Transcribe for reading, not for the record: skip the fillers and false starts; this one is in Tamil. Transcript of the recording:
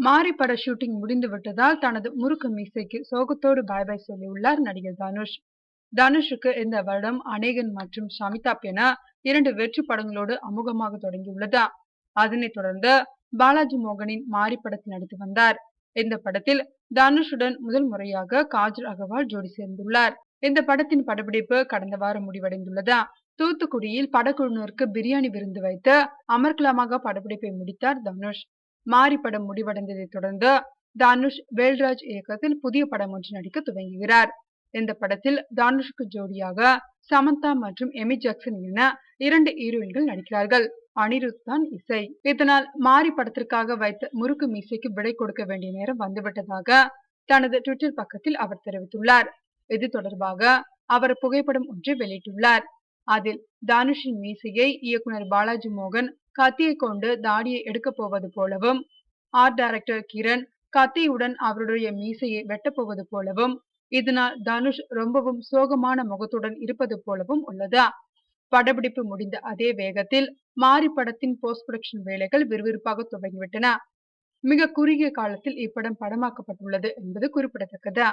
மாரி பட ஷூட்டிங் முடிந்து விட்டதால் தனது முறுக்கு மீசைக்கு சோகத்தோடு பாய் பாய் சொல்லியுள்ளார் நடிகர் தனுஷ். தனுஷுக்கு இந்த வருடம் அநேகன் மற்றும் ஷமிதாப் என 2 வெற்றி படங்களோடு அமோகமாக தொடங்கியுள்ளது. அதனைத் தொடர்ந்து பாலாஜி மோகனின் மாரி படத்தில் நடித்து வந்தார். இந்த படத்தில் தனுஷுடன் முதல் முறையாக காஜல் அகர்வால் ஜோடி சேர்ந்துள்ளார். இந்த படத்தின் படப்பிடிப்பு கடந்த வாரம் முடிவடைந்துள்ளது. தூத்துக்குடியில் படக்குழுவினருக்கு பிரியாணி விருந்து வைத்து அமர்க்கலமாக படப்பிடிப்பை முடித்தார் தனுஷ். மாரி படம் முடிவடைந்ததை தொடர்ந்து தனுஷ் வேல்ராஜ் இயக்கத்தில் புதிய படம் ஒன்று நடிக்க துவங்குகிறார். இந்த படத்தில் தனுஷுக்கு ஜோடியாக சமந்தா மற்றும் எமி ஜாக்சன் என 2 ஹீரோயின்கள் நடிக்கிறார்கள். அனிருத் தான் இசை. இதனால் மாரி படத்திற்காக வைத்த முறுக்கு மீசைக்கு விடை கொடுக்க வேண்டிய நேரம் வந்துவிட்டதாக தனது ட்விட்டர் பக்கத்தில் அவர் தெரிவித்துள்ளார். இது தொடர்பாக அவர் புகைப்படம் ஒன்றை வெளியிட்டுள்ளார். அதில் தனுஷின் மீசையை இயக்குனர் பாலாஜி மோகன் கத்தியை கொண்டு தாடியை எடுக்க போவது போலவும், ஆர்ட் டைரக்டர் கிரண் கத்தியுடன் அவருடைய மீசையை வெட்டப்போவது போலவும், இதனால் தனுஷ் ரொம்பவும் சோகமான முகத்துடன் இருப்பது போலவும் உள்ளது. படப்பிடிப்பு முடிந்த அதே வேகத்தில் மாரி படத்தின் போஸ்ட் புரொடக்ஷன் வேலைகள் விறுவிறுப்பாக துவங்கிவிட்டன. மிக குறுகிய காலத்தில் இப்படம் படமாக்கப்பட்டுள்ளது என்பது குறிப்பிடத்தக்கது.